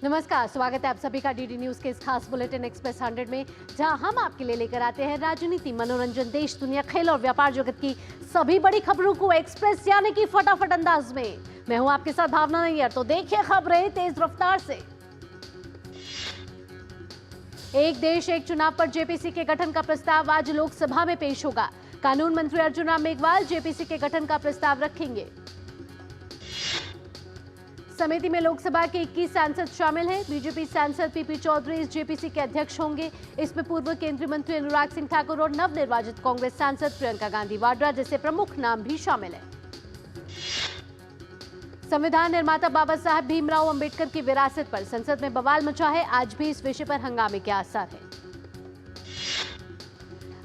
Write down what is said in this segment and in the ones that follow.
नमस्कार, स्वागत है आप सभी का डीडी न्यूज के इस खास बुलेटिन एक्सप्रेस 100 में, जहां हम आपके लिए लेकर आते हैं राजनीति, मनोरंजन, देश, दुनिया, खेल और व्यापार जगत की सभी बड़ी खबरों को एक्सप्रेस यानी कि फटाफट अंदाज में। मैं हूं आपके साथ भावना नैयर, तो देखिए खबरें तेज रफ्तार से। एक देश एक चुनाव पर जेपीसी के गठन का प्रस्ताव आज लोकसभा में पेश होगा। कानून मंत्री अर्जुन राम मेघवाल जेपीसी के गठन का प्रस्ताव रखेंगे। समिति में लोकसभा के 21 सांसद शामिल हैं। बीजेपी सांसद पीपी चौधरी इस जेपीसी के अध्यक्ष होंगे। इसमें पूर्व केंद्रीय मंत्री अनुराग सिंह ठाकुर और नवनिर्वाचित कांग्रेस सांसद प्रियंका गांधी वाड्रा जैसे प्रमुख नाम भी शामिल हैं। संविधान निर्माता बाबा साहब भीमराव अंबेडकर की विरासत पर संसद में बवाल मचा है। आज भी इस विषय पर हंगामे के आसार हैं।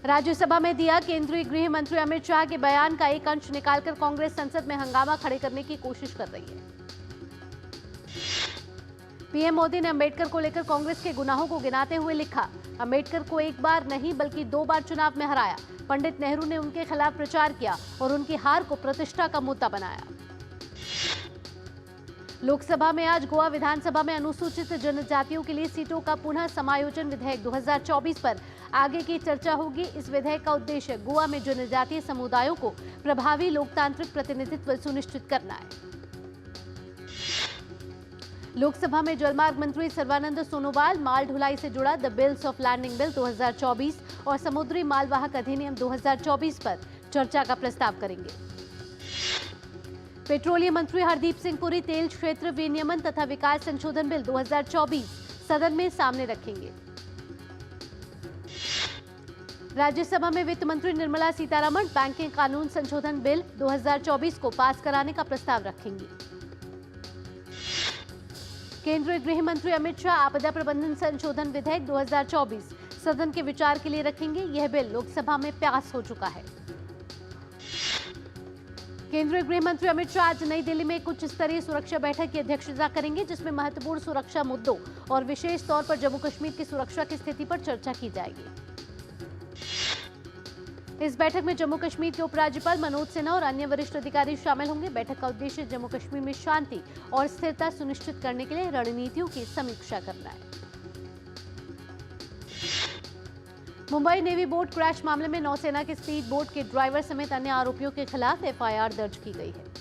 राज्यसभा में दिया केंद्रीय गृह मंत्री अमित शाह के बयान का एक अंश निकालकर कांग्रेस संसद में हंगामा खड़े करने की कोशिश कर रही है। पीएम मोदी ने अंबेडकर को लेकर कांग्रेस के गुनाहों को गिनाते हुए लिखा, अंबेडकर को एक बार नहीं बल्कि 2 बार चुनाव में हराया। पंडित नेहरू ने उनके खिलाफ प्रचार किया और उनकी हार को प्रतिष्ठा का मुद्दा बनाया। लोकसभा में आज गोवा विधानसभा में अनुसूचित जनजातियों के लिए सीटों का पुनः समायोजन विधेयक 2024 पर आगे की चर्चा होगी। इस विधेयक का उद्देश्य गोवा में जनजातीय समुदायों को प्रभावी लोकतांत्रिक प्रतिनिधित्व सुनिश्चित करना है। लोकसभा में जलमार्ग मंत्री सर्बानंद सोनोवाल माल ढुलाई से जुड़ा the bills of lading bill 2024 और समुद्री मालवाहक अधिनियम 2024 पर चर्चा का प्रस्ताव करेंगे। पेट्रोलियम मंत्री हरदीप सिंह पुरी तेल क्षेत्र विनियमन तथा विकास संशोधन बिल 2024 सदन में सामने रखेंगे। राज्यसभा में वित्त मंत्री निर्मला सीतारमण बैंकिंग कानून संशोधन बिल 2024 को पास कराने का प्रस्ताव रखेंगी। केंद्रीय गृह मंत्री अमित शाह आपदा प्रबंधन संशोधन विधेयक 2024 सदन के विचार के लिए रखेंगे। यह बिल लोकसभा में पास हो चुका है। केंद्रीय गृह मंत्री अमित शाह आज नई दिल्ली में एक उच्च स्तरीय सुरक्षा बैठक की अध्यक्षता करेंगे, जिसमें महत्वपूर्ण सुरक्षा मुद्दों और विशेष तौर पर जम्मू कश्मीर की सुरक्षा की स्थिति पर चर्चा की जाएगी। इस बैठक में जम्मू कश्मीर के उपराज्यपाल मनोज सिन्हा और अन्य वरिष्ठ अधिकारी शामिल होंगे। बैठक का उद्देश्य जम्मू कश्मीर में शांति और स्थिरता सुनिश्चित करने के लिए रणनीतियों की समीक्षा करना है। मुंबई नेवी बोट क्रैश मामले में नौसेना के स्पीड बोट के ड्राइवर समेत अन्य आरोपियों के खिलाफ एफआईआर दर्ज की गई है।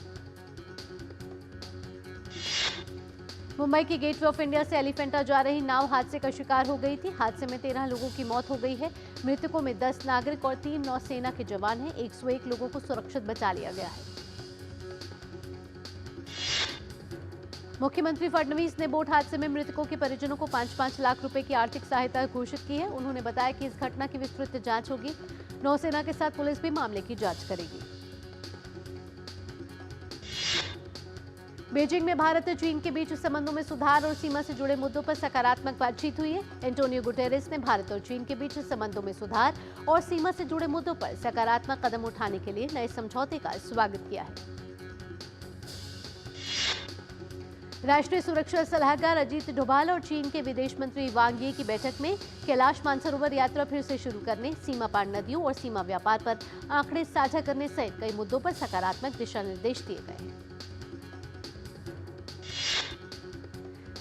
मुंबई की गेटवे ऑफ इंडिया से एलिफेंटा जा रही नाव हादसे का शिकार हो गई थी। हादसे में 13 लोगों की मौत हो गई है। मृतकों में 10 नागरिक और 3 नौसेना के जवान हैं। 101 लोगों को सुरक्षित बचा लिया गया है। मुख्यमंत्री फडणवीस ने बोट हादसे में मृतकों के परिजनों को 5-5 लाख रुपए की आर्थिक सहायता घोषित की है। उन्होंने बताया कि इस घटना की विस्तृत जांच होगी। नौसेना के साथ पुलिस भी मामले की जांच करेगी। बीजिंग में भारत और चीन के बीच संबंधों में सुधार और सीमा से जुड़े मुद्दों पर सकारात्मक बातचीत हुई है। एंटोनियो गुटेरेस ने भारत और चीन के बीच संबंधों में सुधार और सीमा से जुड़े मुद्दों पर सकारात्मक कदम उठाने के लिए नए समझौते का स्वागत किया है। राष्ट्रीय सुरक्षा सलाहकार अजीत डोभाल और चीन के विदेश मंत्री वांग यी की बैठक में कैलाश मानसरोवर यात्रा फिर से शुरू करने, सीमा पार नदियों और सीमा व्यापार पर आंकड़े साझा करने सहित कई मुद्दों पर सकारात्मक दिशा निर्देश दिए गए हैं।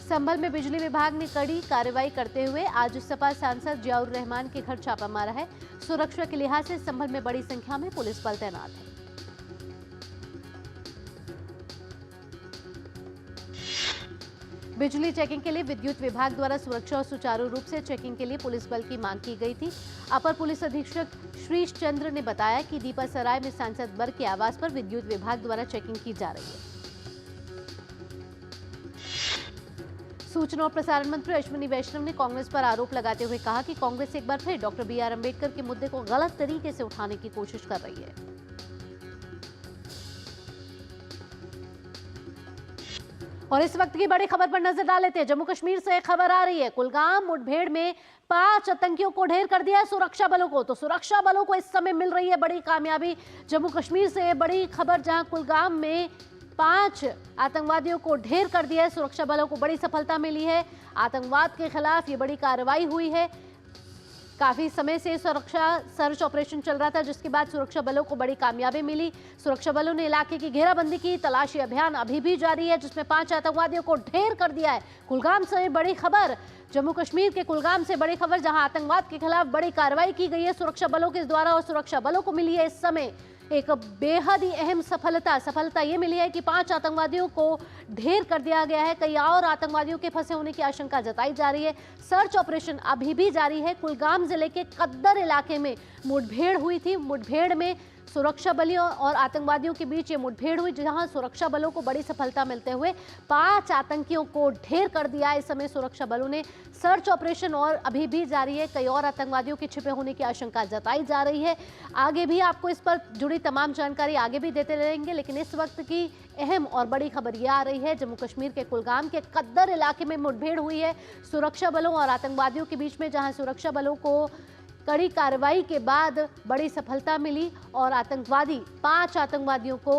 संभल में बिजली विभाग ने कड़ी कार्रवाई करते हुए आज सपा सांसद जियाउर रहमान के घर छापा मारा है। सुरक्षा के लिहाज से संभल में बड़ी संख्या में पुलिस बल तैनात है। बिजली चेकिंग के लिए विद्युत विभाग द्वारा सुरक्षा और सुचारू रूप से चेकिंग के लिए पुलिस बल की मांग की गई थी। अपर पुलिस अधीक्षक श्रीश चंद्र ने बताया कि दीपासराय में सांसद वर्ग के आवास पर विद्युत विभाग द्वारा चेकिंग की जा रही है। सूचना और प्रसारण मंत्री अश्विनी वैष्णव ने कांग्रेस पर आरोप लगाते हुए कहा कि कांग्रेस एक बार फिर डॉक्टर BR अम्बेडकर के मुद्दे को गलत तरीके से उठाने की कोशिश कर रही है। और इस वक्त की बड़ी खबर पर नजर डाल लेते हैं। जम्मू कश्मीर से खबर आ रही है, कुलगाम मुठभेड़ में 5 आतंकियों को ढेर कर दिया है सुरक्षा बलों को। तो सुरक्षा बलों को इस समय मिल रही है बड़ी कामयाबी। जम्मू कश्मीर से बड़ी खबर, जहां कुलगाम में 5 आतंकवादियों को ढेर कर दिया है। सुरक्षा बलों को बड़ी सफलता मिली है। आतंकवाद के खिलाफ ये बड़ी कार्रवाई हुई है। काफी समय से सुरक्षा सर्च ऑपरेशन चल रहा था, जिसके बाद सुरक्षा बलों को बड़ी कामयाबी मिली। सुरक्षा बलों ने इलाके की घेराबंदी की। तलाशी अभियान अभी भी जारी है, जिसमें 5 आतंकवादियों को ढेर कर दिया है। कुलगाम से बड़ी खबर, जम्मू कश्मीर के कुलगाम से बड़ी खबर, जहां आतंकवाद के खिलाफ बड़ी कार्रवाई की गई है सुरक्षा बलों के द्वारा, और सुरक्षा बलों को मिली है इस समय एक बेहद ही अहम सफलता ये मिली है कि 5 आतंकवादियों को ढेर कर दिया गया है। कई और आतंकवादियों के फंसे होने की आशंका जताई जा रही है। सर्च ऑपरेशन अभी भी जारी है। कुलगाम जिले के कद्दर इलाके में मुठभेड़ हुई थी। मुठभेड़ में सुरक्षा बलों और आतंकवादियों के बीच ये मुठभेड़ हुई, जहां सुरक्षा बलों को बड़ी सफलता मिलते हुए 5 आतंकियों को ढेर कर दिया। इस समय सुरक्षा बलों ने सर्च ऑपरेशन और अभी भी जारी है। कई और आतंकवादियों के छिपे होने की आशंका जताई जा रही है। आगे भी आपको इस पर जुड़ी तमाम जानकारी आगे भी देते रहेंगे, लेकिन इस वक्त की अहम और बड़ी खबर यह आ रही है, जम्मू कश्मीर के कुलगाम के कद्दर इलाके में मुठभेड़ हुई है सुरक्षा बलों और आतंकवादियों के बीच में, जहां सुरक्षा बलों को कड़ी कार्रवाई के बाद बड़ी सफलता मिली और 5 आतंकवादियों को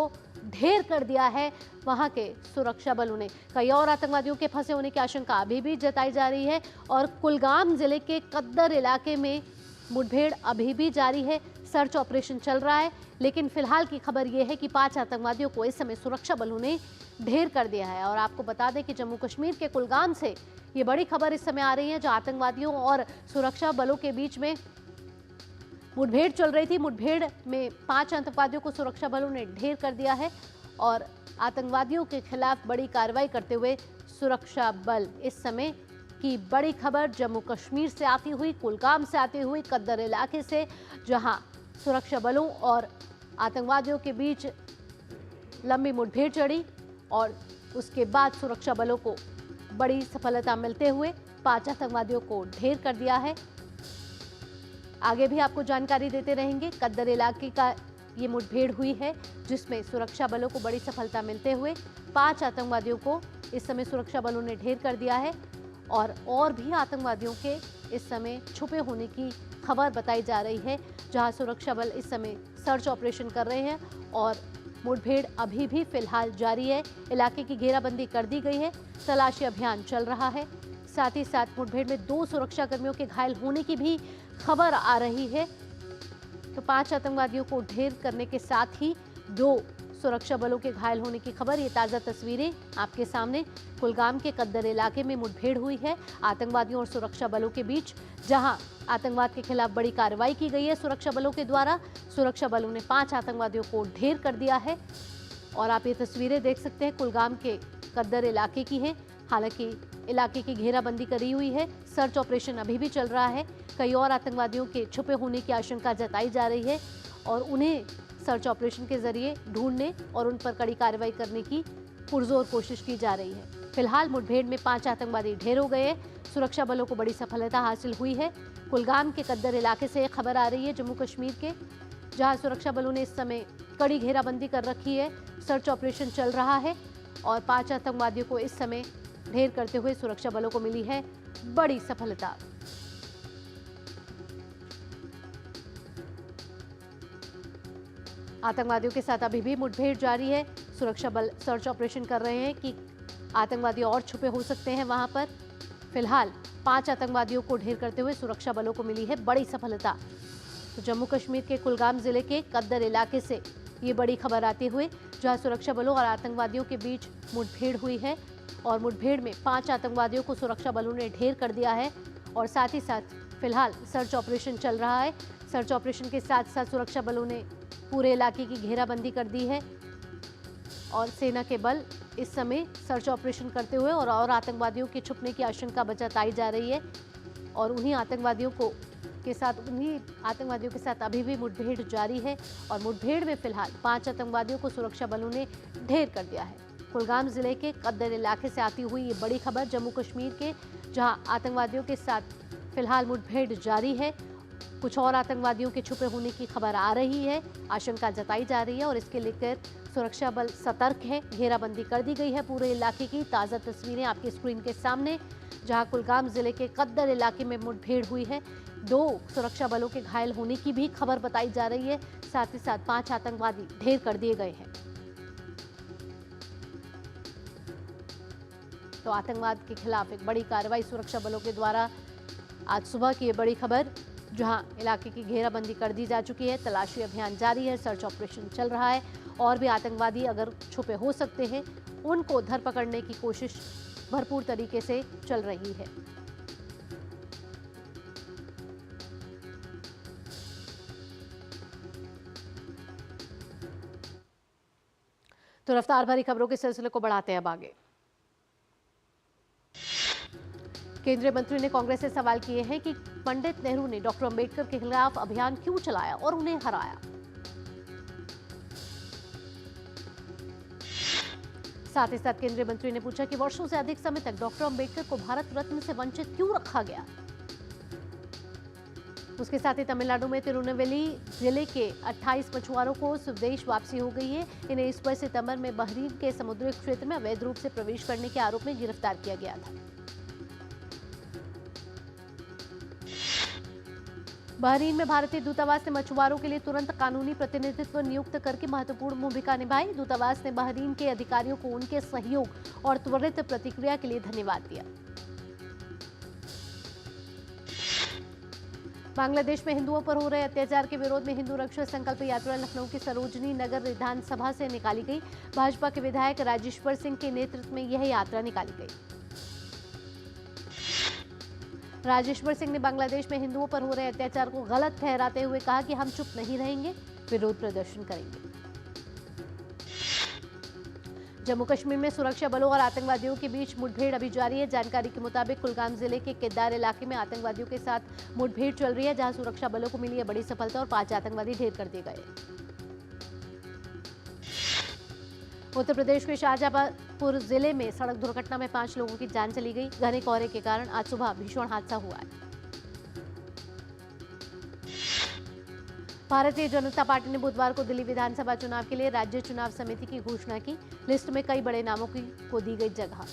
ढेर कर दिया है वहां के सुरक्षा बलों ने। कई और आतंकवादियों के फंसे होने की आशंका अभी भी जताई जा रही है और कुलगाम जिले के कद्दर इलाके में मुठभेड़ अभी भी जारी है। सर्च ऑपरेशन चल रहा है, लेकिन फिलहाल की खबर यह है कि 5 आतंकवादियों को इस समय सुरक्षा बलों ने ढेर कर दिया है। और आपको बता दें कि जम्मू कश्मीर के कुलगाम से ये बड़ी खबर इस समय आ रही है, जो आतंकवादियों और सुरक्षा बलों के बीच में मुठभेड़ चल रही थी। मुठभेड़ में 5 आतंकवादियों को सुरक्षा बलों ने ढेर कर दिया है और आतंकवादियों के खिलाफ बड़ी कार्रवाई करते हुए सुरक्षा बल इस समय की बड़ी खबर जम्मू कश्मीर से आती हुई, कुलगाम से आती हुई, कद्दर इलाके से, जहां सुरक्षा बलों और आतंकवादियों के बीच लंबी मुठभेड़ चढ़ी और उसके बाद सुरक्षा बलों को बड़ी सफलता मिलते हुए 5 आतंकवादियों को ढेर कर दिया है। आगे भी आपको जानकारी देते रहेंगे। कद्दर इलाके का ये मुठभेड़ हुई है, जिसमें सुरक्षा बलों को बड़ी सफलता मिलते हुए 5 आतंकवादियों को इस समय सुरक्षा बलों ने ढेर कर दिया है और भी आतंकवादियों के इस समय छुपे होने की खबर बताई जा रही है, जहां सुरक्षा बल इस समय सर्च ऑपरेशन कर रहे हैं और मुठभेड़ अभी भी फिलहाल जारी है। इलाके की घेराबंदी कर दी गई है, तलाशी अभियान चल रहा है। साथ ही साथ मुठभेड़ में 2 सुरक्षाकर्मियों के घायल होने की भी खबर आ रही है। तो 5 आतंकवादियों को ढेर करने के साथ ही 2 सुरक्षा बलों के घायल होने की खबर। ये ताज़ा तस्वीरें आपके सामने। कुलगाम के कद्दर इलाके में मुठभेड़ हुई है आतंकवादियों और सुरक्षा बलों के बीच, जहां आतंकवाद के खिलाफ बड़ी कार्रवाई की गई है सुरक्षा बलों के द्वारा। सुरक्षा बलों ने 5 आतंकवादियों को ढेर कर दिया है और आप ये तस्वीरें देख सकते हैं, कुलगाम के कद्दर इलाके की हैं। हालांकि इलाके की घेराबंदी करी हुई है, सर्च ऑपरेशन अभी भी चल रहा है। कई और आतंकवादियों के छुपे होने की आशंका जताई जा रही है और उन्हें सर्च ऑपरेशन के जरिए ढूंढने और उन पर कड़ी कार्रवाई करने की पुरजोर कोशिश की जा रही है। फिलहाल मुठभेड़ में 5 आतंकवादी ढेर हो गए। सुरक्षा बलों को बड़ी सफलता हासिल हुई है। कुलगाम के कद्दर इलाके से खबर आ रही है, जम्मू कश्मीर के, जहां सुरक्षा बलों ने इस समय कड़ी घेराबंदी कर रखी है। सर्च ऑपरेशन चल रहा है और 5 आतंकवादियों को इस समय ढेर करते हुए सुरक्षा बलों को मिली है बड़ी सफलता। आतंकवादियों के साथ अभी भी मुठभेड़ जारी है। सुरक्षा बल सर्च ऑपरेशन कर रहे हैं कि आतंकवादी और छुपे हो सकते हैं वहां पर। फिलहाल 5 आतंकवादियों को ढेर करते हुए सुरक्षा बलों को मिली है बड़ी सफलता। तो जम्मू कश्मीर के कुलगाम जिले के कद्दर इलाके से ये बड़ी खबर आती हुई, जहां सुरक्षा बलों और आतंकवादियों के बीच मुठभेड़ हुई है और मुठभेड़ में 5 आतंकवादियों को सुरक्षा बलों ने ढेर कर दिया है और साथ ही साथ फिलहाल सर्च ऑपरेशन चल रहा है। सर्च ऑपरेशन के साथ साथ सुरक्षा बलों ने पूरे इलाके की घेराबंदी कर दी है और सेना के बल इस समय सर्च ऑपरेशन करते हुए और आतंकवादियों के छुपने की आशंका जताई जा रही है और उन्हीं आतंकवादियों के साथ अभी भी मुठभेड़ जारी है और मुठभेड़ में फिलहाल 5 आतंकवादियों को सुरक्षा बलों ने ढेर कर दिया है। कुलगाम जिले के कद्दर इलाके से आती हुई ये बड़ी खबर जम्मू कश्मीर के, जहां आतंकवादियों के साथ फिलहाल मुठभेड़ जारी है। कुछ और आतंकवादियों के छुपे होने की खबर आ रही है, आशंका जताई जा रही है और इसके लेकर सुरक्षा बल सतर्क है। घेराबंदी कर दी गई है पूरे इलाके की। ताज़ा तस्वीरें आपकी स्क्रीन के सामने, जहां कुलगाम जिले के कद्दर इलाके में मुठभेड़ हुई है। 2 सुरक्षा बलों के घायल होने की भी खबर बताई जा रही है। साथ ही साथ 5 आतंकवादी ढेर कर दिए गए हैं। तो आतंकवाद के खिलाफ एक बड़ी कार्रवाई सुरक्षा बलों के द्वारा आज सुबह की ये बड़ी खबर जहां इलाके की घेराबंदी कर दी जा चुकी है। तलाशी अभियान जारी है, सर्च ऑपरेशन चल रहा है और भी आतंकवादी अगर छुपे हो सकते हैं उनको धर पकड़ने की कोशिश भरपूर तरीके से चल रही है। तो रफ्तार भरी खबरों के सिलसिले को बढ़ाते हैं अब आगे। केंद्रीय मंत्री ने कांग्रेस से सवाल किए हैं कि पंडित नेहरू ने डॉक्टर अंबेडकर के खिलाफ अभियान क्यों चलाया और उन्हें हराया। साथ ही साथ केंद्रीय मंत्री ने पूछा कि वर्षों से अधिक समय तक डॉक्टर अंबेडकर को भारत रत्न से वंचित क्यों रखा गया। उसके साथ ही तमिलनाडु में तिरुनेलवेली जिले के 28 मछुआरों को स्वदेश वापसी हो गई है। इन्हें इस वर्ष सितंबर में बहरीन के समुद्री क्षेत्र में अवैध रूप से प्रवेश करने के आरोप में गिरफ्तार किया गया था। बहरीन में भारतीय दूतावास ने मछुआरों के लिए तुरंत कानूनी प्रतिनिधित्व नियुक्त करके महत्वपूर्ण भूमिका निभाई। दूतावास ने बहरीन के अधिकारियों को उनके सहयोग और त्वरित प्रतिक्रिया के लिए धन्यवाद दिया। बांग्लादेश में हिंदुओं पर हो रहे अत्याचार के विरोध में हिंदू रक्षा संकल्प यात्रा लखनऊ की सरोजनी नगर विधानसभा से निकाली गई। भाजपा के विधायक राजेश्वर सिंह के नेतृत्व में यह यात्रा निकाली गई। राजेश्वर सिंह ने बांग्लादेश में हिंदुओं पर हो रहे अत्याचार को गलत ठहराते हुए कहा कि हम चुप नहीं रहेंगे, विरोध प्रदर्शन करेंगे। जम्मू कश्मीर में सुरक्षा बलों और आतंकवादियों के बीच मुठभेड़ अभी जारी है। जानकारी के मुताबिक कुलगाम जिले के केदार इलाके में आतंकवादियों के साथ मुठभेड़ चल रही है, जहां सुरक्षा बलों को मिली है बड़ी सफलता और 5 आतंकवादी ढेर कर दिए गए। उत्तर प्रदेश के शाहजहांपुर जिले में सड़क दुर्घटना में 5 लोगों की जान चली गई। घने कोहरे के कारण आज सुबह भीषण हादसा हुआ है। भारतीय जनता पार्टी ने बुधवार को दिल्ली विधानसभा चुनाव के लिए राज्य चुनाव समिति की घोषणा की। लिस्ट में कई बड़े नामों को दी गई जगह।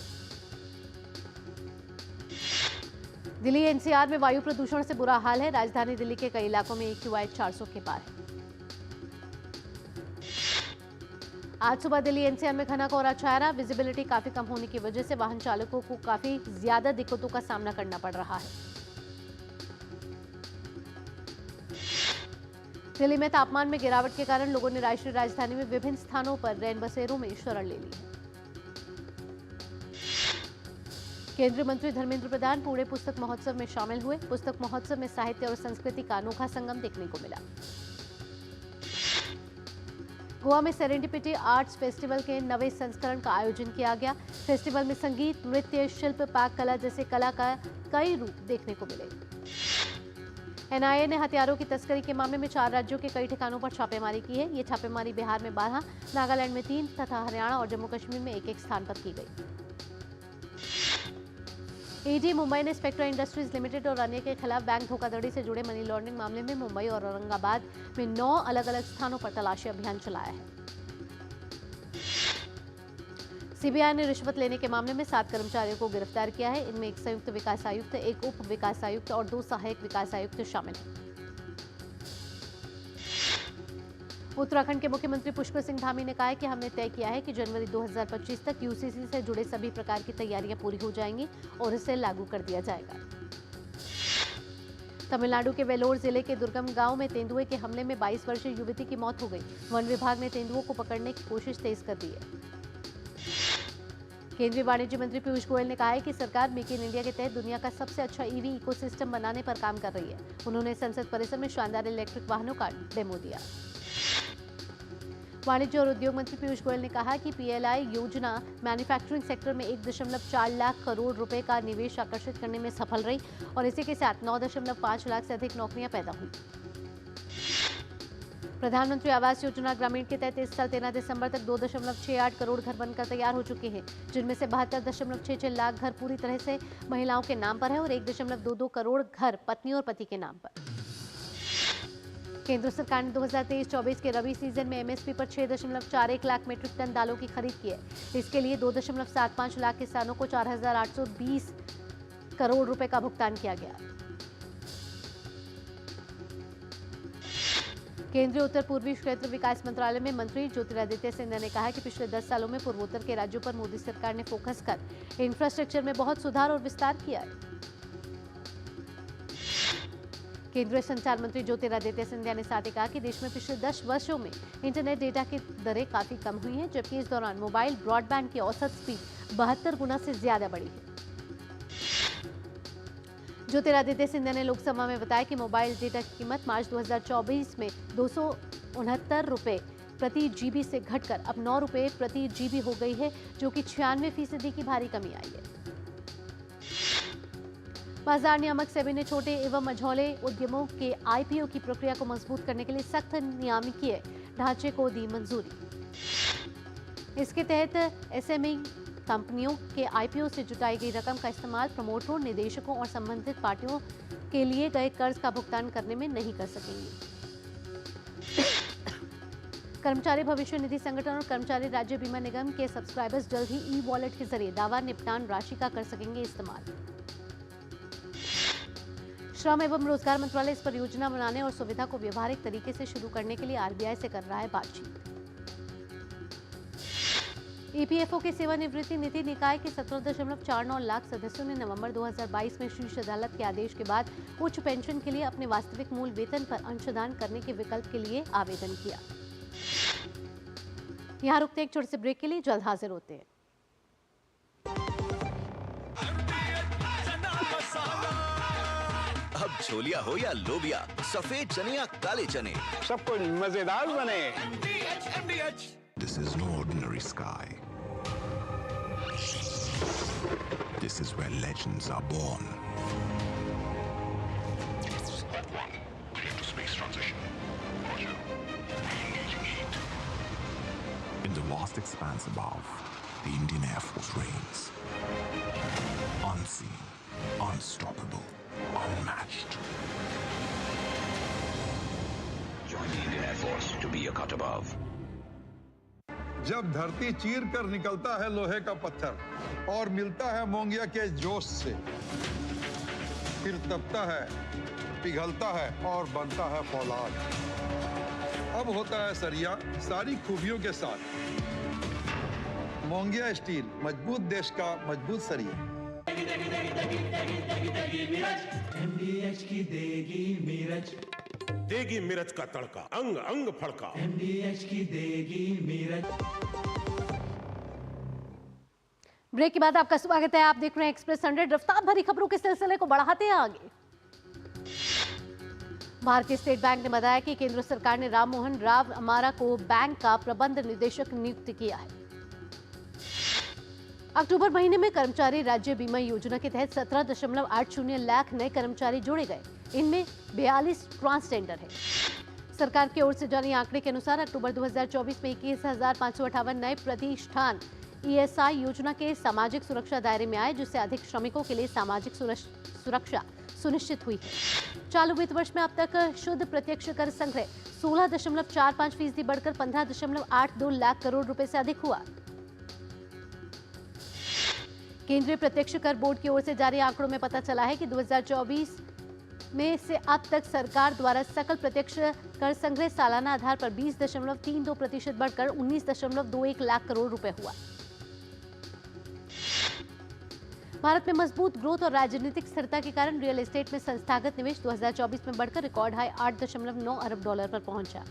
दिल्ली एनसीआर में वायु प्रदूषण से बुरा हाल है। राजधानी दिल्ली के कई इलाकों में AQI 400 के पार है। आज सुबह दिल्ली एनसीआर में घना कोहरा छाया रहा। विजिबिलिटी काफी कम होने की वजह से वाहन चालकों को काफी ज्यादा दिक्कतों का सामना करना पड़ रहा है। दिल्ली में तापमान में गिरावट के कारण लोगों ने राष्ट्रीय राजधानी में विभिन्न स्थानों पर रैन बसेरों में शरण ले ली है। केंद्रीय मंत्री धर्मेंद्र प्रधान पुणे पुस्तक महोत्सव में शामिल हुए। पुस्तक महोत्सव में साहित्य और संस्कृति का अनोखा संगम देखने को मिला। गोवा में सेरेंडिपिटी आर्ट्स फेस्टिवल के 9वें संस्करण का आयोजन किया गया। फेस्टिवल में संगीत, नृत्य, शिल्प, पाक कला जैसे कला का कई रूप देखने को मिले। एनआईए ने हथियारों की तस्करी के मामले में 4 राज्यों के कई ठिकानों पर छापेमारी की है। ये छापेमारी बिहार में 12, नागालैंड में 3 तथा हरियाणा और जम्मू कश्मीर में एक स्थान पर की गई। ईडी मुंबई ने स्पेक्ट्रा इंडस्ट्रीज लिमिटेड और अन्य के खिलाफ बैंक धोखाधड़ी से जुड़े मनी लॉन्ड्रिंग मामले में मुंबई और औरंगाबाद में 9 अलग-अलग स्थानों पर तलाशी अभियान चलाया है। सीबीआई ने रिश्वत लेने के मामले में 7 कर्मचारियों को गिरफ्तार किया है। इनमें एक संयुक्त विकास आयुक्त, एक उप विकास आयुक्त और 2 सहायक विकास आयुक्त शामिल हैं। उत्तराखंड के मुख्यमंत्री पुष्कर सिंह धामी ने कहा है कि हमने तय किया है कि जनवरी 2025 तक यूसीसी से जुड़े सभी प्रकार की तैयारियां पूरी हो जाएंगी और इसे लागू कर दिया जाएगा। तमिलनाडु के वेलोर जिले के दुर्गम गांव में तेंदुए के हमले में 22 वर्षीय युवती की मौत हो गई। वन विभाग ने तेंदुओं को पकड़ने की कोशिश तेज कर दी है। केंद्रीय वाणिज्य मंत्री पीयूष गोयल ने कहा है कि सरकार मेक इन इंडिया के तहत दुनिया का सबसे अच्छा ईवी इकोसिस्टम बनाने पर काम कर रही है। उन्होंने संसद परिसर में शानदार इलेक्ट्रिक वाहनों का डेमो दिया। वाणिज्य और उद्योग मंत्री पीयूष गोयल ने कहा कि पीएलआई योजना मैन्युफैक्चरिंग सेक्टर में 1.4 लाख करोड़ रुपए का निवेश आकर्षित करने में सफल रही और इसी के साथ 9.5 लाख से अधिक नौकरियां पैदा हुई। प्रधानमंत्री आवास योजना ग्रामीण के तहत इस साल 13 दिसंबर तक 2.68 करोड़ घर बनकर तैयार हो चुके हैं, जिनमें से 72.66 लाख घर पूरी तरह से महिलाओं के नाम पर है और 1.22 करोड़ घर पत्नी और पति के नाम पर। केंद्र सरकार ने 2023-24 के रबी सीजन में एमएसपी पर 6.41 लाख मीट्रिक टन दालों की खरीद की है। इसके लिए 2.75 लाख किसानों को 4,820 करोड़ रुपए का भुगतान किया गया। केंद्रीय उत्तर पूर्वी क्षेत्र विकास मंत्रालय में मंत्री ज्योतिरादित्य सिंधिया ने कहा है कि पिछले 10 सालों में पूर्वोत्तर के राज्यों पर मोदी सरकार ने फोकस कर इंफ्रास्ट्रक्चर में बहुत सुधार और विस्तार किया है। केंद्रीय संचार मंत्री ज्योतिरादित्य सिंधिया ने साथ ही कहा कि देश में पिछले 10 वर्षों में इंटरनेट डेटा की दरें काफी कम हुई हैं, जबकि इस दौरान मोबाइल ब्रॉडबैंड की औसत स्पीड 72 गुना से ज्यादा बढ़ी है। ज्योतिरादित्य सिंधिया ने लोकसभा में बताया कि मोबाइल डेटा की कीमत मार्च 2024 में 269 रुपए प्रति जीबी से घटकर अब 9 रुपए प्रति जीबी हो गई है, जो कि 96% की भारी कमी आई है। बाजार नियामक सेबी ने छोटे एवं मझौले उद्यमों के आईपीओ की प्रक्रिया को मजबूत करने के लिए सख्त नियामकीय ढांचे को दी मंजूरी। इसके तहत एसएमई कंपनियों के आईपीओ से जुटाई गई रकम का इस्तेमाल प्रमोटरों, निदेशकों और संबंधित पार्टियों के लिए गए कर्ज का भुगतान करने में नहीं कर सकेंगे। कर्मचारी भविष्य निधि संगठन और कर्मचारी राज्य बीमा निगम के सब्सक्राइबर्स जल्द ही ई वॉलेट के जरिए दावा निपटान राशि का कर सकेंगे इस्तेमाल। श्रम एवं रोजगार मंत्रालय इस परियोजना बनाने और सुविधा को व्यवहारिक तरीके से शुरू करने के लिए आरबीआई से कर रहा है बातचीत। ईपीएफओ के सेवानिवृत्ति नीति निकाय के 17.49 लाख सदस्यों ने नवंबर 2022 में शीर्ष अदालत के आदेश के बाद उच्च पेंशन के लिए अपने वास्तविक मूल वेतन पर अंशदान करने के विकल्प के लिए आवेदन किया। यहाँ रुकते हैं एक छोटे से ब्रेक के लिए, जल्द हाजिर होते हैं। अब छोलिया हो या लोबिया, सफेद चने या काले चने, सब कुछ मजेदार बने। This is no ordinary sky. This is where legends are born. Space transition. Roger. Engaging heat. In the vast expanse above, the Indian Air Force reigns. Unseen, unstoppable, unmatched. Join the Indian Air Force to be a cut above. जब धरती चीर कर निकलता है लोहे का पत्थर और मिलता है मोंगिया के जोश से, फिर तपता है, पिघलता है और बनता है फौलाद। अब होता है सरिया सारी खूबियों के साथ। मोंगिया स्टील, मजबूत देश का मजबूत सरिया। MDH की देगी मिर्च, देगी मिर्च का तड़का, अंग अंग फड़का। MDH की देगी मिर्च। ब्रेक के बाद आपका स्वागत है। आप देख रहे हैं एक्सप्रेस 100। रफ्तार भरी खबरों के सिलसिले को बढ़ाते हैं आगे। भारतीय स्टेट बैंक ने बताया कि केंद्र सरकार ने राम मोहन राव अमारा को बैंक का प्रबंध निदेशक नियुक्त किया है। अक्टूबर महीने में कर्मचारी राज्य बीमा योजना के तहत 17.80 लाख नए कर्मचारी जोड़े गए। इनमें 42 ट्रांसजेंडर हैं। सरकार की ओर से जारी आंकड़े के अनुसार अक्टूबर 2024 में 21,558 नए प्रतिष्ठान ईएसआई योजना के सामाजिक सुरक्षा दायरे में आए, जिससे अधिक श्रमिकों के लिए सामाजिक सुरक्षा सुनिश्चित हुई है। चालू वित्त वर्ष में अब तक शुद्ध प्रत्यक्ष कर संग्रह 16.45% बढ़कर 15.82 लाख करोड़ रुपए से अधिक हुआ। केंद्रीय प्रत्यक्ष कर बोर्ड की ओर से जारी आंकड़ों में पता चला है कि 2024 में से अब तक सरकार द्वारा सकल प्रत्यक्ष कर संग्रह सालाना आधार पर 20.32% बढ़कर 19.21 लाख करोड़ रुपए हुआ। भारत में मजबूत ग्रोथ और राजनीतिक स्थिरता के कारण रियल एस्टेट में संस्थागत निवेश 2024 में बढ़कर रिकॉर्ड हाई 8.9 अरब डॉलर पर पहुंचा।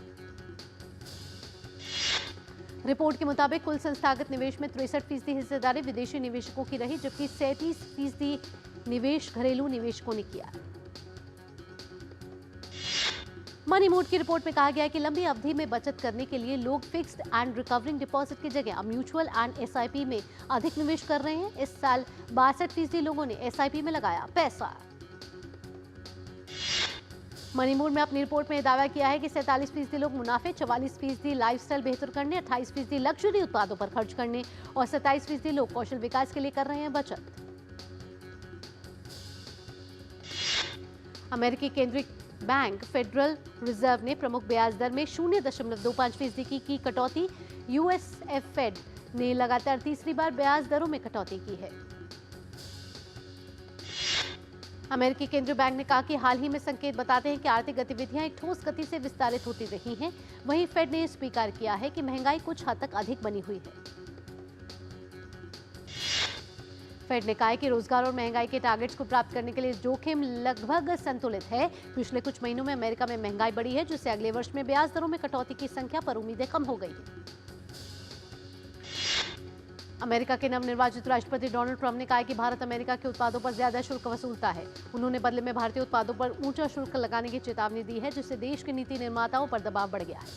रिपोर्ट के मुताबिक कुल संस्थागत निवेश में 63% हिस्सेदारी विदेशी निवेशकों की रही, जबकि 37% निवेश घरेलू निवेशकों ने किया। मनी मोड की रिपोर्ट में कहा गया है कि लंबी अवधि में बचत करने के लिए लोग फिक्स्ड एंड रिकवरिंग डिपॉजिट की जगह अब म्यूचुअल एंड एसआईपी में अधिक निवेश कर रहे हैं। इस साल 62% लोगों ने एसआईपी में लगाया पैसा। मनी मोड में अपनी रिपोर्ट में दावा किया है कि 47% लोग मुनाफे, 44% लाइफस्टाइल बेहतर करने, 28% लग्जरी उत्पादों पर खर्च करने और 27% लोग कौशल विकास के लिए कर रहे हैं बचत। अमेरिकी केंद्रीय बैंक फेडरल रिजर्व ने प्रमुख ब्याज दर में 0.25% की कटौती। यूएसएफ फेड ने लगातार तीसरी बार ब्याज दरों में कटौती की है। अमेरिकी केंद्रीय बैंक ने कहा कि हाल ही में संकेत बताते हैं कि आर्थिक गतिविधियां एक ठोस गति से विस्तारित होती रही हैं। वहीं फेड ने स्वीकार किया है कि महंगाई कुछ हद तक अधिक बनी हुई है। फेड ने कहा है कि रोजगार और महंगाई के टारगेट्स को प्राप्त करने के लिए जोखिम लगभग संतुलित है। पिछले कुछ महीनों में अमेरिका में महंगाई बढ़ी है, जिससे अगले वर्ष में ब्याज दरों में कटौती की संख्या पर उम्मीदें कम हो गई हैं। अमेरिका के नवनिर्वाचित राष्ट्रपति डोनाल्ड ट्रंप ने कहा है कि भारत अमेरिका के उत्पादों पर ज्यादा शुल्क वसूलता है। उन्होंने बदले में भारतीय उत्पादों पर ऊंचा शुल्क लगाने की चेतावनी दी है, जिससे देश के नीति निर्माताओं पर दबाव बढ़ गया है।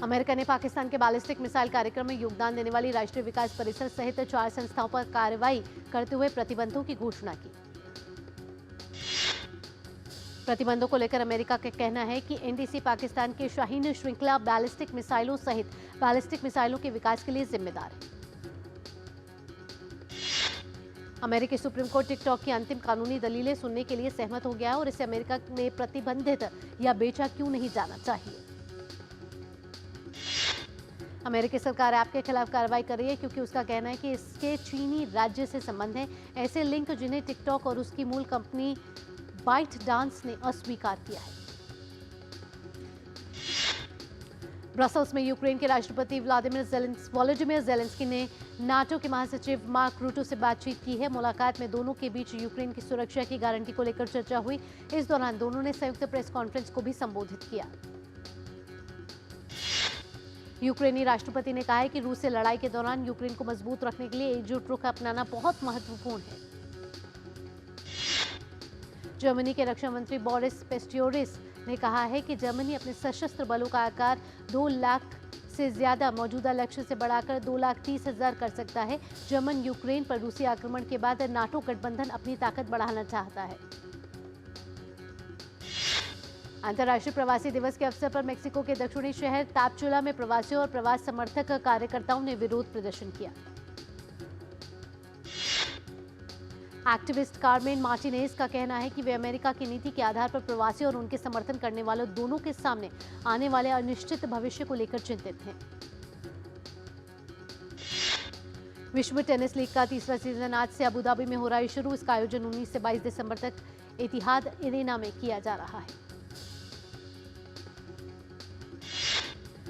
अमेरिका ने पाकिस्तान के बैलिस्टिक मिसाइल कार्यक्रम में योगदान देने वाली राष्ट्रीय विकास परिषद सहित 4 संस्थाओं पर कार्रवाई करते हुए प्रतिबंधों की घोषणा की। प्रतिबंधों को लेकर अमेरिका का कहना है कि एनडीसी पाकिस्तान के शाहीन श्रृंखला बैलिस्टिक मिसाइलों सहित बैलिस्टिक मिसाइलों के विकास के लिए जिम्मेदार है। अमेरिकी सुप्रीम कोर्ट टिकटॉक की अंतिम कानूनी दलीलें सुनने के लिए सहमत हो गया है और इसे अमेरिका में प्रतिबंधित या बेचा क्यों नहीं जाना चाहिए। अमेरिकी सरकार ऐप के खिलाफ कार्रवाई कर रही है क्योंकि उसका कहना है कि इसके चीनी राज्य से संबंध है। ऐसे लिंक जिन्हें टिकटॉक और उसकी मूल कंपनी बाइट डांस ने अस्वीकार किया है। ब्रसल्स में यूक्रेन के राष्ट्रपति वोलोदिमीर ज़ेलेंस्की ने नाटो के महासचिव मार्क रूटे से बातचीत की है। मुलाकात में दोनों के बीच यूक्रेन की सुरक्षा की गारंटी को लेकर चर्चा हुई। इस दौरान दोनों ने संयुक्त प्रेस कॉन्फ्रेंस को भी संबोधित किया। यूक्रेनी राष्ट्रपति ने कहा है कि रूस से लड़ाई के दौरान यूक्रेन को मजबूत रखने के लिए एकजुट रुख अपनाना बहुत महत्वपूर्ण है। जर्मनी के रक्षा मंत्री बोरिस पिस्टोरियस ने कहा है कि जर्मनी अपने सशस्त्र बलों का आकार 2 लाख से ज्यादा मौजूदा लक्ष्य से बढ़ाकर 2,30,000 कर सकता है। जर्मन यूक्रेन पर रूसी आक्रमण के बाद नाटो गठबंधन अपनी ताकत बढ़ाना चाहता है। अंतर्राष्ट्रीय प्रवासी दिवस के अवसर पर मेक्सिको के दक्षिणी शहर तापचुला में प्रवासियों और प्रवास समर्थक कार्यकर्ताओं ने विरोध प्रदर्शन किया। एक्टिविस्ट कार्मेन मार्टिनेज का कहना है कि वे अमेरिका की नीति के आधार पर प्रवासी और उनके समर्थन करने वालों दोनों के सामने आने वाले अनिश्चित भविष्य को लेकर चिंतित हैं। विश्व टेनिस लीग का 3रा सीजन आज से अबू धाबी में हो रहा है शुरू। इसका आयोजन 19 से 22 दिसंबर तक एतिहाद अरेना में किया जा रहा है।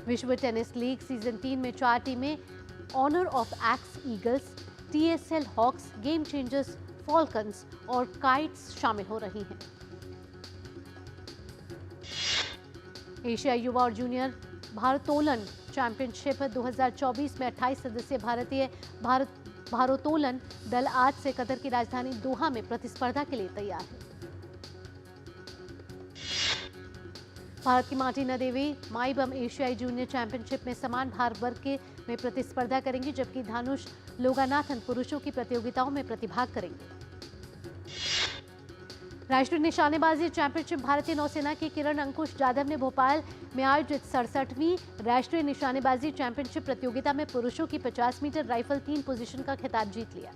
विश्व टेनिस लीग सीजन 3 में 4 टीमें Honour of X Eagles, TSL Hawks, Game Changers, Falcons और काइट्स शामिल हो रही हैं। एशिया युवा और जूनियर भारोत्तोलन चैंपियनशिप 2024 में 28 सदस्यीय भारतीय भारोत्तोलन दल आज से कतर की राजधानी दोहा में प्रतिस्पर्धा के लिए तैयार है। भारत की मार्टिना देवी माईबम एशियाई जूनियर चैंपियनशिप में समान भार वर्ग में प्रतिस्पर्धा करेंगी, जबकि धानुष लोगानाथन पुरुषों की प्रतियोगिताओं में प्रतिभाग करेंगे। राष्ट्रीय निशानेबाजी चैंपियनशिप भारतीय नौसेना के किरण अंकुश जाधव ने भोपाल में आयोजित 67वीं राष्ट्रीय निशानेबाजी चैंपियनशिप प्रतियोगिता में पुरुषों की 50 मीटर राइफल 3 पोजीशन का खिताब जीत लिया।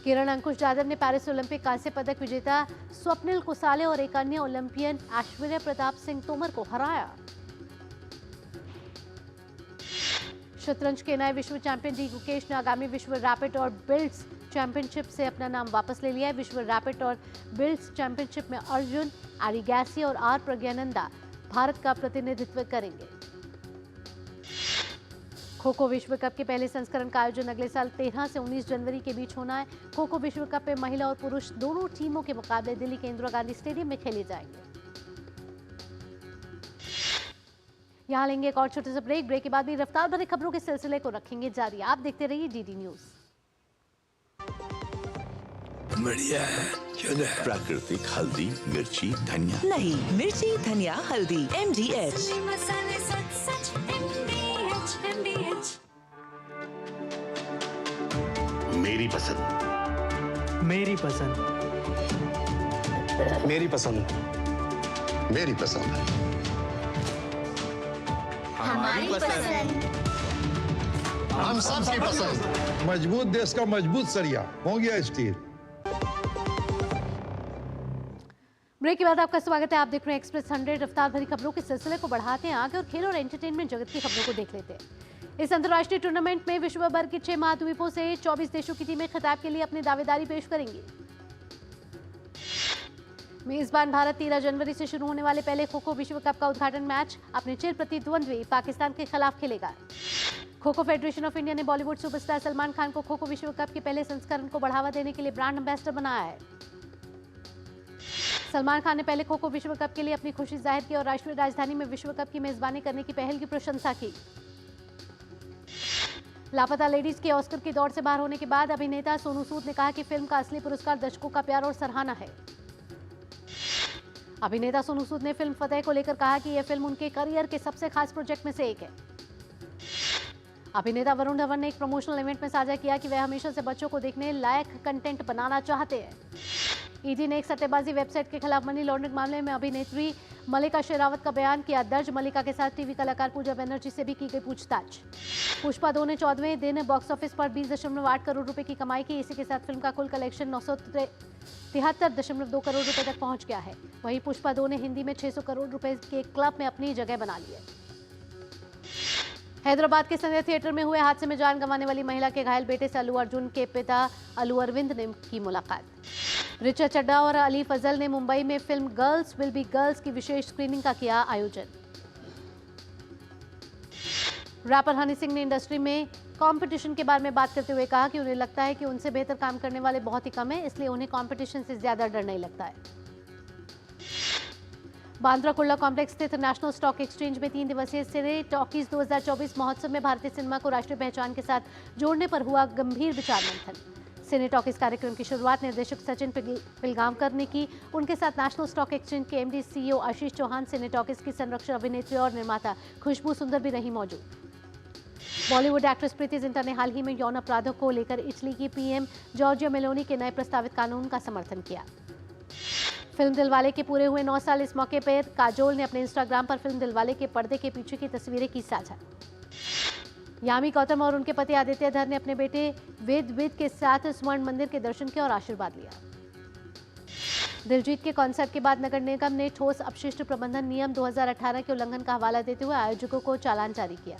किरण अंकुश जाधव ने पेरिस ओलंपिक कांस्य पदक विजेता स्वप्निल कुसाले और एक अन्य ओलंपियन ऐश्वर्या प्रताप सिंह तोमर को हराया। शतरंज के नए विश्व चैंपियन डी गुकेश ने आगामी विश्व रैपिड और बिल्ड्स चैंपियनशिप से अपना नाम वापस ले लिया है। विश्व रैपिड और बिल्ड्स चैंपियनशिप में अर्जुन एरिगैसी और आर प्रज्ञानंदा भारत का प्रतिनिधित्व करेंगे। खो खो विश्व कप के पहले संस्करण का आयोजन अगले साल 13 से 19 जनवरी के बीच होना है। खो खो विश्व कप में महिला और पुरुष दोनों टीमों के मुकाबले दिल्ली के इंदिरा गांधी स्टेडियम में खेले जाएंगे। यहां लेंगे एक और छोटे से ब्रेक के बाद भी रफ्तार भरे खबरों के सिलसिले को रखेंगे जारी। आप देखते रहिए डीडी न्यूज। बढ़िया है, प्राकृतिक हल्दी, मिर्ची, धनिया। नहीं, मिर्ची, धनिया, हल्दी, MGH। मेरी पसंद। मेरी पसंद। मेरी पसंद। मेरी पसंद। हमारी पसंद। हम सबकी पसंद। मजबूत देश का मजबूत सरिया मोंगिया स्टील। ब्रेक के बाद आपका स्वागत है। आप देख रहे हैं एक्सप्रेस 100। रफ्तार भरी खबरों के सिलसिले को बढ़ाते हैं आगे और खेल और एंटरटेनमेंट जगत की खबरों को देख लेते हैं। इस अंतर्राष्ट्रीय टूर्नामेंट में विश्व भर के 6 महाद्वीपों से 24 देशों की टीमें खिताब के लिए अपनी दावेदारी पेश करेंगी। मेजबान भारत 13 जनवरी से शुरू होने वाले पहले खो खो विश्व कप का उद्घाटन मैच अपने चिर प्रतिद्वंद्वी पाकिस्तान के खिलाफ खेलेगा। Kho kho federation of India ने बॉलीवुड सुपरस्टार सलमान खान को खो खो विश्व कप के पहले संस्करण को बढ़ावा देने के लिए ब्रांड एम्बेसडर बनाया है। सलमान खान ने पहले खो खो विश्व कप के लिए अपनी खुशी जाहिर की और राष्ट्रीय राजधानी में विश्व कप की मेजबानी करने की पहल की प्रशंसा की। लापता लेडीज के ऑस्कर की दौड़ से बाहर होने के बाद अभिनेता सोनू सूद ने कहा कि फिल्म का असली पुरस्कार दर्शकों का प्यार और सराहना है। अभिनेता सोनू सूद ने फिल्म फतेह को लेकर कहा कि यह फिल्म उनके करियर के सबसे खास प्रोजेक्ट में से एक है। अभिनेता वरुण धवन ने एक प्रमोशनल इवेंट में साझा किया कि वह हमेशा से बच्चों को देखने लायक कंटेंट बनाना चाहते हैं। ईडी ने एक सट्टेबाजी वेबसाइट के खिलाफ मनी लॉन्ड्रिंग मामले में अभिनेत्री मल्लिका शेरावत का बयान किया दर्ज। मल्लिका के साथ टीवी कलाकार पूजा बनर्जी से भी की गई पूछताछ। पुष्पा 2 ने 14वें दिन बॉक्स ऑफिस पर 20.8 करोड़ रुपए की कमाई की। इसी के साथ फिल्म का कुल कलेक्शन 973.2 करोड़ रुपए तक पहुंच गया है। वहीं पुष्पा 2 ने हिंदी में 600 करोड़ रुपए के क्लब में अपनी जगह बना ली है। हैदराबाद के संजय थिएटर में हुए हादसे में जान गंवाने वाली महिला के घायल बेटे से अल्लू अर्जुन के पिता अल्लू अरविंद ने की मुलाकात। ऋचा चड्ढा और अली फजल ने मुंबई में film girls will be girls की विशेष स्क्रीनिंग का किया आयोजन। रैपर हनी सिंह ने इंडस्ट्री में कंपटीशन के बारे में बात करते हुए कहा कि उन्हें लगता है कि उनसे बेहतर काम करने वाले बहुत ही कम हैं, इसलिए उन्हें कंपटीशन से ज्यादा डर नहीं लगता है। बांद्रा कुर्ला कॉम्प्लेक्स स्थित नेशनल स्टॉक एक्सचेंज में 3 दिवसीय सिने टॉकीज 2024 महोत्सव में भारतीय सिनेमा को राष्ट्रीय पहचान के साथ जोड़ने पर हुआ गंभीर विचार मंथन। सिने टॉकीज कार्यक्रम की शुरुआत निर्देशक सचिन पिलगांवकर ने की। उनके साथ नेशनल स्टॉक एक्सचेंज के एमडी सीईओ आशीष चौहान, सिने टॉकीज की संरक्षक अभिनेत्री और निर्माता खुशबू सुंदर भी रही मौजूद। बॉलीवुड एक्ट्रेस प्रीति जिंटा ने हाल ही में यौन अपराधों को लेकर इटली की पीएम जॉर्जिया मेलोनी के नए प्रस्तावित कानून का समर्थन किया। फिल्म दिलवाले के पूरे हुए 9 साल। इस मौके पर काजोल ने अपने इंस्टाग्राम पर फिल्म दिलवाले के पर्दे के पीछे की तस्वीरें की साझा। यामी गौतम और उनके पति आदित्य धर ने अपने बेटे वेद के साथ स्वर्ण मंदिर के दर्शन किए और आशीर्वाद लिया। दिलजीत के कॉन्सर्ट के बाद नगर निगम ने ठोस अपशिष्ट प्रबंधन नियम 2018 के उल्लंघन का हवाला देते हुए आयोजकों को चालान जारी किया।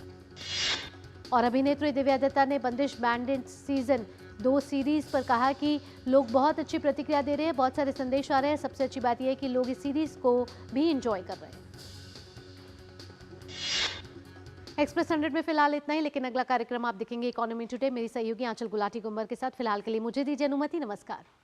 और अभिनेत्री दिव्या दत्ता ने बंदिश बैंडिट सीजन 2 सीरीज पर कहा कि लोग बहुत अच्छी प्रतिक्रिया दे रहे हैं, बहुत सारे संदेश आ रहे हैं। सबसे अच्छी बात यह है कि लोग इस सीरीज को भी एंजॉय कर रहे हैं। एक्सप्रेस 100 में फिलहाल इतना ही, लेकिन अगला कार्यक्रम आप देखेंगे इकोनॉमी टुडे। मेरी सहयोगी आंचल गुलाटी गुंबर के साथ। फिलहाल के लिए मुझे दीजिए अनुमति। नमस्कार।